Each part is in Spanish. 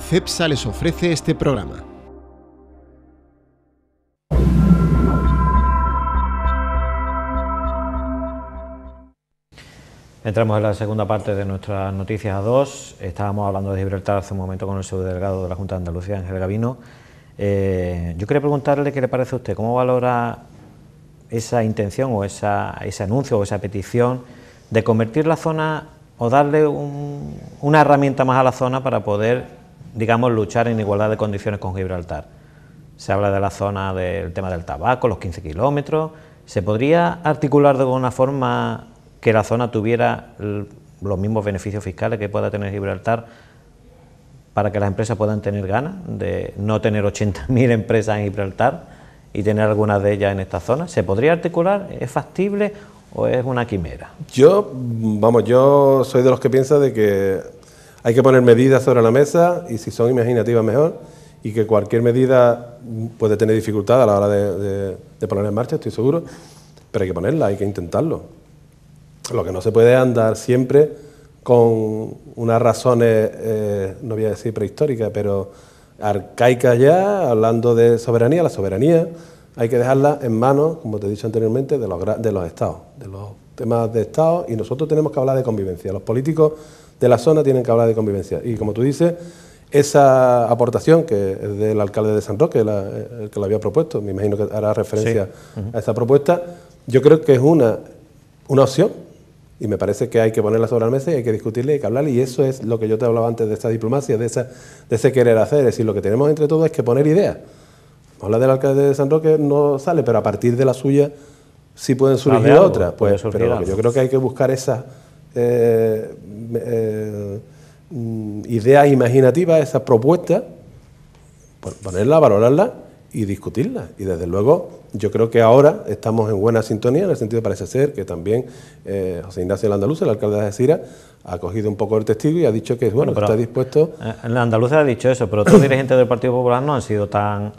CEPSA les ofrece este programa. Entramos en la segunda parte de nuestras noticias a dos. Estábamos hablando de Gibraltar hace un momento con el subdelegado de la Junta de Andalucía, Ángel Gavino. Yo quería preguntarle qué le parece a usted, cómo valora esa intención o ese anuncio o esa petición de convertir la zona o darle una herramienta más a la zona para poder, digamos, luchar en igualdad de condiciones con Gibraltar. Se habla de la zona del tema del tabaco, los 15 kilómetros. ¿Se podría articular de alguna forma que la zona tuviera los mismos beneficios fiscales que pueda tener Gibraltar para que las empresas puedan tener ganas de no tener 80.000 empresas en Gibraltar y tener algunas de ellas en esta zona? ¿Se podría articular? ¿Es factible o es una quimera? Yo soy de los que piensa de que hay que poner medidas sobre la mesa y si son imaginativas mejor, y que cualquier medida puede tener dificultad a la hora de poner en marcha, estoy seguro, pero hay que ponerla, hay que intentarlo. Lo que no se puede andar siempre con unas razones, no voy a decir prehistóricas, pero arcaicas ya, hablando de soberanía. La soberanía hay que dejarla en manos, como te he dicho anteriormente, de los estados, de los temas de estado, y nosotros tenemos que hablar de convivencia. Los políticos de la zona tienen que hablar de convivencia. Y como tú dices, esa aportación que es del alcalde de San Roque, el que la había propuesto, me imagino que hará referencia sí. A esa propuesta, yo creo que es una opción. Y me parece que hay que ponerla sobre la mesa y hay que discutirla y hay que hablarla, y eso es lo que yo te hablaba antes de esa diplomacia, de ese querer hacer. Es decir, lo que tenemos entre todos es que poner ideas. Hablar del alcalde de San Roque no sale, pero a partir de la suya sí pueden surgir otras. Pues, pero yo creo que hay que buscar esas ideas imaginativas, esas propuestas, ponerlas, valorarlas y discutirlas. Y desde luego yo creo que ahora estamos en buena sintonía, en el sentido, parece ser que también José Ignacio Landaluz, el alcalde de Algeciras, ha cogido un poco el testigo y ha dicho que bueno, está dispuesto. Landaluz ha dicho eso, pero otros dirigentes del Partido Popular no han sido tan...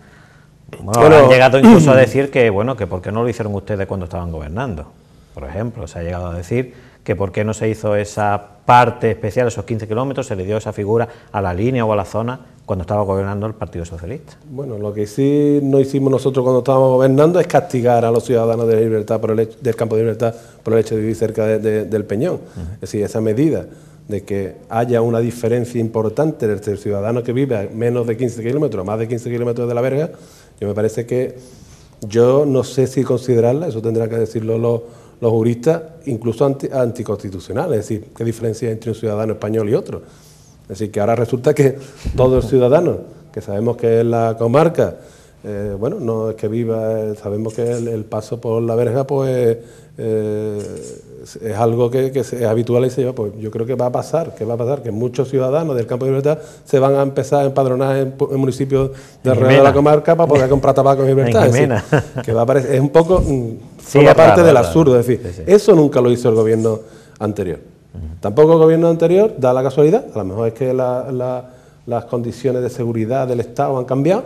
Bueno, han llegado incluso a decir que por qué no lo hicieron ustedes cuando estaban gobernando, por ejemplo. Se ha llegado a decir que por qué no se hizo esa parte especial, esos 15 kilómetros, se le dio esa figura a la línea o a la zona cuando estaba gobernando el Partido Socialista. Bueno, lo que sí no hicimos nosotros cuando estábamos gobernando es castigar a los ciudadanos de Gibraltar del campo de Gibraltar por el hecho de vivir cerca del Peñón. Es decir, esa medida de que haya una diferencia importante entre el ciudadano que vive a menos de 15 kilómetros, más de 15 kilómetros de la verga, yo me parece que yo no sé si considerarla, eso tendrán que decirlo los juristas, incluso anticonstitucional. Es decir, ¿qué diferencia hay entre un ciudadano español y otro? Es decir, que ahora resulta que todo el ciudadano, que sabemos que es la comarca, bueno, no es que viva, sabemos que el paso por la verja, pues es algo que es habitual y se lleva, pues yo creo que va a pasar, que muchos ciudadanos del campo de Gibraltar se van a empezar a empadronar en municipios de alrededor de la comarca para poder comprar tabaco en Gibraltar. Es decir, que va a aparecer, es un poco forma parte del absurdo, es decir, eso nunca lo hizo el gobierno anterior. Tampoco el gobierno anterior, da la casualidad, a lo mejor es que las condiciones de seguridad del Estado han cambiado,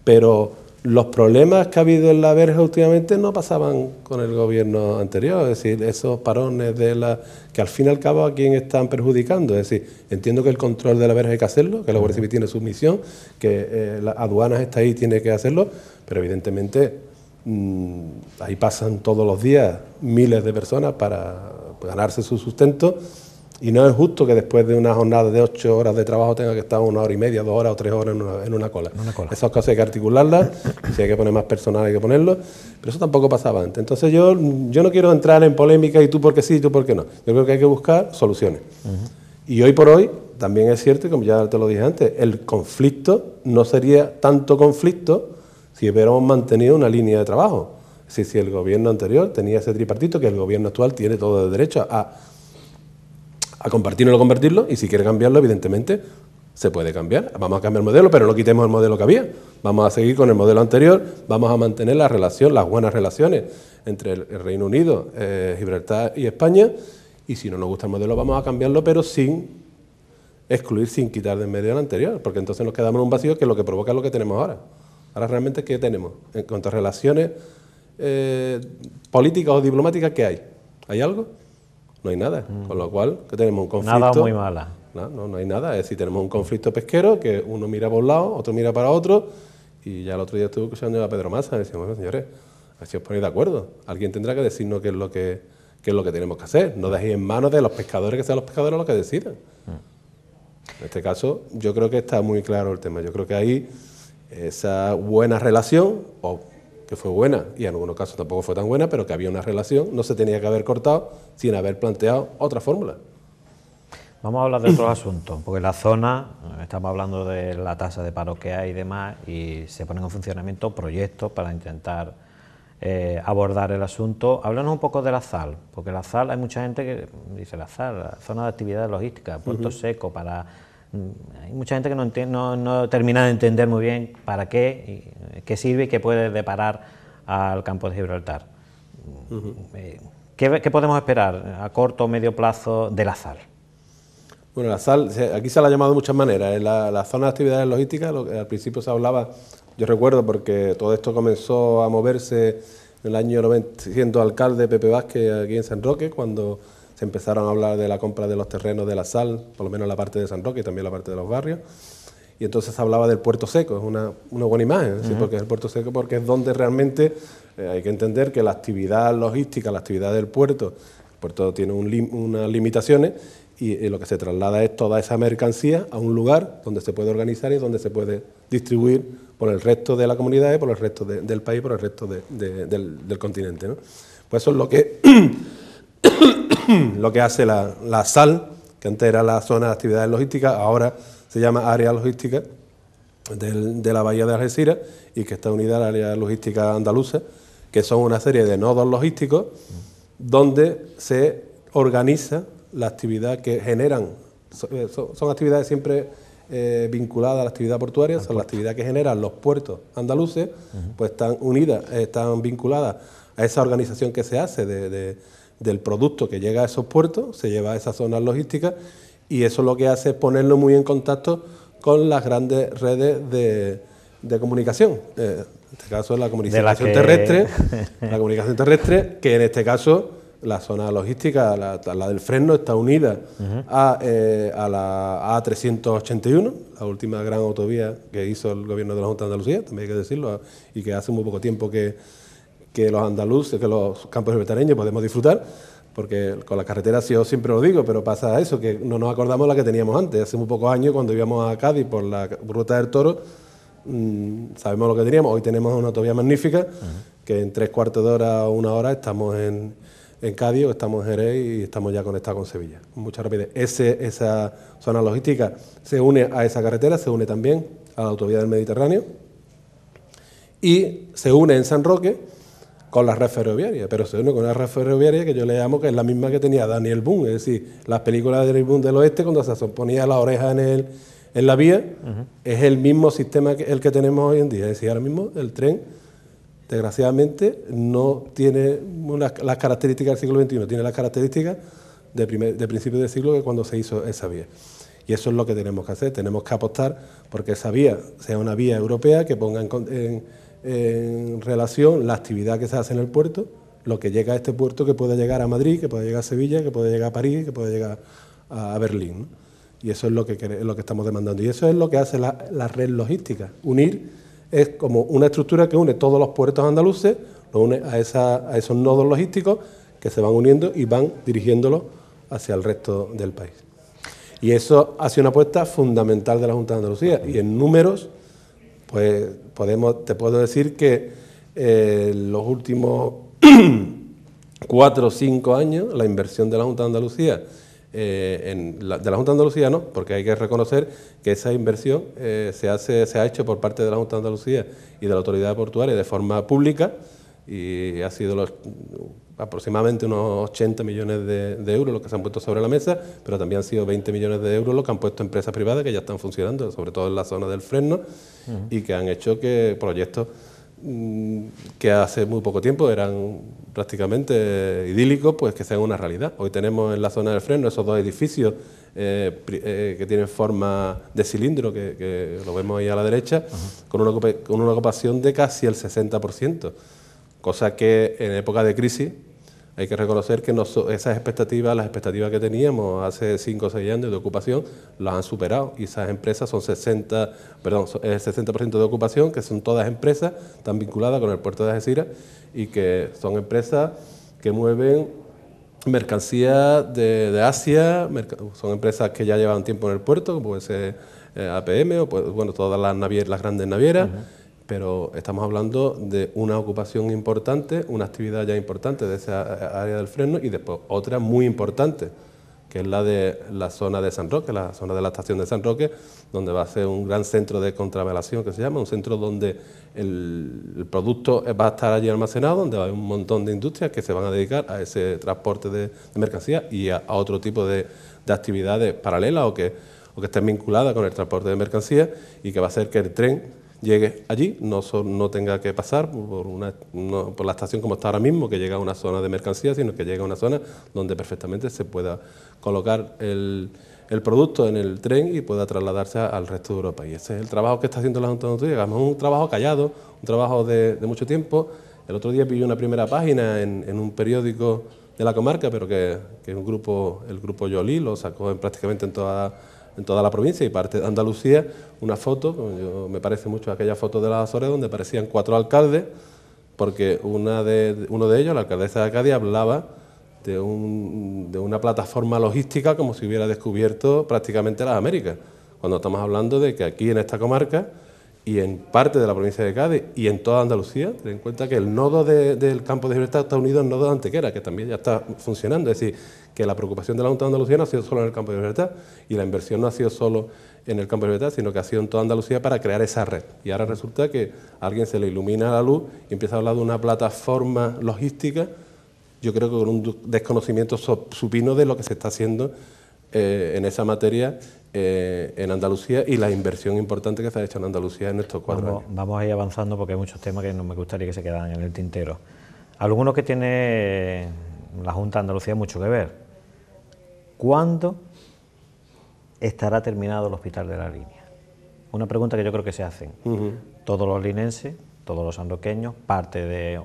pero los problemas que ha habido en la verja últimamente no pasaban con el gobierno anterior. Es decir, esos parones que al fin y al cabo a quién están perjudicando. Es decir, entiendo que el control de la verja hay que hacerlo, que la Guardia Civil tiene su misión, que las aduanas está ahí y tiene que hacerlo, pero evidentemente ahí pasan todos los días miles de personas para ganarse su sustento, y no es justo que después de una jornada de 8 horas de trabajo tenga que estar 1 hora y media, 2 horas o 3 horas en una cola. Esas cosas hay que articularlas, si hay que poner más personal hay que ponerlo, pero eso tampoco pasaba antes. Entonces yo no quiero entrar en polémica y tú porque sí y tú porque no. Yo creo que hay que buscar soluciones. Y hoy por hoy también es cierto, como ya te lo dije antes, el conflicto no sería tanto conflicto si hubiéramos mantenido una línea de trabajo. Es decir, si el gobierno anterior tenía ese tripartito, que el gobierno actual tiene todo el derecho a compartirlo o convertirlo, y si quiere cambiarlo, evidentemente, se puede cambiar. Vamos a cambiar el modelo, pero no quitemos el modelo que había. Vamos a seguir con el modelo anterior, vamos a mantener la relación, las buenas relaciones entre el Reino Unido, Gibraltar y España, y si no nos gusta el modelo vamos a cambiarlo, pero sin excluir, sin quitar de en medio el anterior, porque entonces nos quedamos en un vacío que es lo que provoca lo que tenemos ahora. Ahora realmente, ¿qué tenemos? En cuanto a relaciones políticas o diplomáticas, ¿qué hay? ¿Hay algo? No hay nada, con lo cual, ¿qué tenemos? Un conflicto. Nada, muy mala. No hay nada. Es decir, tenemos un conflicto pesquero que uno mira por un lado, otro mira para otro, y ya el otro día estuve escuchando a Pedro Massa y decía, bueno, señores, a ver si os ponéis de acuerdo. Alguien tendrá que decirnos qué es lo que tenemos que hacer. No dejéis en manos de los pescadores, que sean los pescadores los que decidan. En este caso, yo creo que está muy claro el tema. Yo creo que ahí esa buena relación, o que fue buena, y en algunos casos tampoco fue tan buena, pero que había una relación, no se tenía que haber cortado sin haber planteado otra fórmula. Vamos a hablar de otros asuntos, porque en la zona, estamos hablando de la tasa de paro que hay y demás, y se ponen en funcionamiento proyectos para intentar abordar el asunto. Háblanos un poco de la ZAL, porque la ZAL, hay mucha gente que dice la ZAL, la zona de actividad logística, puerto seco, hay mucha gente que no termina de entender muy bien para qué sirve y qué puede deparar al campo de Gibraltar. ¿Qué podemos esperar a corto o medio plazo de la ZAL? Bueno, la ZAL, aquí se la ha llamado de muchas maneras. En la zona de actividades logísticas, al principio se hablaba, yo recuerdo, porque todo esto comenzó a moverse en el año 90, siendo alcalde Pepe Vázquez aquí en San Roque, cuando se empezaron a hablar de la compra de los terrenos de la ZAL, por lo menos la parte de San Roque y también la parte de los barrios. Y entonces se hablaba del puerto seco, es una buena imagen, ¿sí? Porque es el puerto seco, porque es donde realmente hay que entender que la actividad logística, la actividad del puerto, el puerto tiene unas limitaciones, y lo que se traslada es toda esa mercancía a un lugar donde se puede organizar y donde se puede distribuir por el resto de la comunidad y por el resto del país, por el resto del continente, ¿no? Pues eso es lo que hace la ZAL, que antes era la zona de actividades logísticas, ahora se llama área logística de la bahía de Algeciras, y que está unida al área logística andaluza, que son una serie de nodos logísticos donde se organiza la actividad que generan. Son actividades siempre vinculadas a la actividad portuaria, son la actividad que generan los puertos andaluces, pues están unidas, están vinculadas a esa organización que se hace del producto que llega a esos puertos, se lleva a esas zonas logísticas, y eso lo que hace es ponerlo muy en contacto con las grandes redes de comunicación. En este caso es la comunicación terrestre, la comunicación terrestre, que en este caso la zona logística, la del Fresno, está unida a la A381, la última gran autovía que hizo el gobierno de la Junta de Andalucía, también hay que decirlo, y que hace muy poco tiempo que los andaluces, que los campos gibraltareños podemos disfrutar, porque con las carreteras, yo siempre lo digo, pero pasa eso, que no nos acordamos de la que teníamos antes. Hace muy pocos años, cuando íbamos a Cádiz por la Ruta del Toro, sabemos lo que teníamos. Hoy tenemos una autovía magnífica, que en 3/4 de hora o 1 hora estamos en Cádiz, o estamos en Jerez y estamos ya conectados con Sevilla, con mucha rapidez. Esa zona logística se une a esa carretera, se une también a la autovía del Mediterráneo, y se une en San Roque con la red ferroviaria, pero se une con una red ferroviaria que yo le llamo que es la misma que tenía Daniel Boone, es decir, las películas de Daniel Boone del oeste, cuando se ponía la oreja en la vía, es el mismo sistema que el que tenemos hoy en día. Es decir, ahora mismo el tren, desgraciadamente, no tiene las características del siglo XXI, tiene las características de principios del siglo, que cuando se hizo esa vía. Y eso es lo que tenemos que hacer, tenemos que apostar porque esa vía sea una vía europea que ponga en relación la actividad que se hace en el puerto, lo que llega a este puerto, que puede llegar a Madrid, que puede llegar a Sevilla, que puede llegar a París, que puede llegar a Berlín, ¿no? Y eso es lo que estamos demandando. Y eso es lo que hace la red logística. Unir es como una estructura que une todos los puertos andaluces, lo une a esos nodos logísticos que se van uniendo y van dirigiéndolos hacia el resto del país. Y eso ha sido una apuesta fundamental de la Junta de Andalucía. Y en números, pues te puedo decir que los últimos 4 o 5 años, la inversión de la Junta de Andalucía, de la Junta de Andalucía no, porque hay que reconocer que esa inversión se ha hecho por parte de la Junta de Andalucía y de la Autoridad Portuaria de forma pública, y ha sido aproximadamente unos 80 millones de euros los que se han puesto sobre la mesa, pero también han sido 20 millones de euros los que han puesto empresas privadas que ya están funcionando, sobre todo en la zona del Fresno, y que han hecho que proyectos que hace muy poco tiempo eran prácticamente idílicos, pues que sean una realidad. Hoy tenemos en la zona del Fresno esos 2 edificios que tienen forma de cilindro, que lo vemos ahí a la derecha, con una ocupación de casi el 60%, cosa que en época de crisis hay que reconocer que esas expectativas, las expectativas que teníamos hace 5 o 6 años de ocupación, las han superado, y esas empresas son el 60% de ocupación, que son todas empresas, están vinculadas con el puerto de Algeciras, y que son empresas que mueven mercancías de Asia, son empresas que ya llevan tiempo en el puerto, como puede ser APM, o bueno, todas las grandes navieras. Pero estamos hablando de una ocupación importante, una actividad ya importante de esa área del Fresno, y después otra muy importante, que es la de la zona de San Roque, la zona de la estación de San Roque, donde va a ser un gran centro de contravelación, que se llama, un centro donde el producto va a estar allí almacenado, donde va a haber un montón de industrias que se van a dedicar a ese transporte de mercancías y a otro tipo de actividades paralelas o que estén vinculadas con el transporte de mercancías, y que va a hacer que el tren llegue allí, no tenga que pasar por la estación como está ahora mismo, que llega a una zona de mercancías, sino que llega a una zona donde perfectamente se pueda colocar el producto en el tren y pueda trasladarse al resto de Europa. Y ese es el trabajo que está haciendo la Junta de Andalucía. Es un trabajo callado, un trabajo de mucho tiempo. El otro día pillé una primera página en un periódico de la comarca, pero que el grupo Yolí lo sacó prácticamente en toda la provincia y parte de Andalucía, una foto, me parece mucho aquella foto de las Azores donde aparecían 4 alcaldes, porque uno de ellos, la alcaldesa de Cádiz, hablaba de una plataforma logística como si hubiera descubierto prácticamente las Américas, cuando estamos hablando de que aquí en esta comarca y en parte de la provincia de Cádiz y en toda Andalucía, ten en cuenta que el nodo del campo de Gibraltar está unido al nodo de Antequera, que también ya está funcionando. Es decir, que la preocupación de la Junta de Andalucía no ha sido solo en el campo de Gibraltar, y la inversión no ha sido solo en el campo de Gibraltar, sino que ha sido en toda Andalucía para crear esa red. Y ahora resulta que a alguien se le ilumina la luz y empieza a hablar de una plataforma logística, yo creo que con un desconocimiento supino de lo que se está haciendo en esa materia en Andalucía, y la inversión importante que se ha hecho en Andalucía en estos 4 años. Vamos a ir avanzando porque hay muchos temas que no me gustaría que se quedaran en el tintero. Algunos que tiene la Junta de Andalucía mucho que ver. ¿Cuándo estará terminado el hospital de la Línea? Una pregunta que yo creo que se hacen todos los linenses, todos los sanroqueños, parte de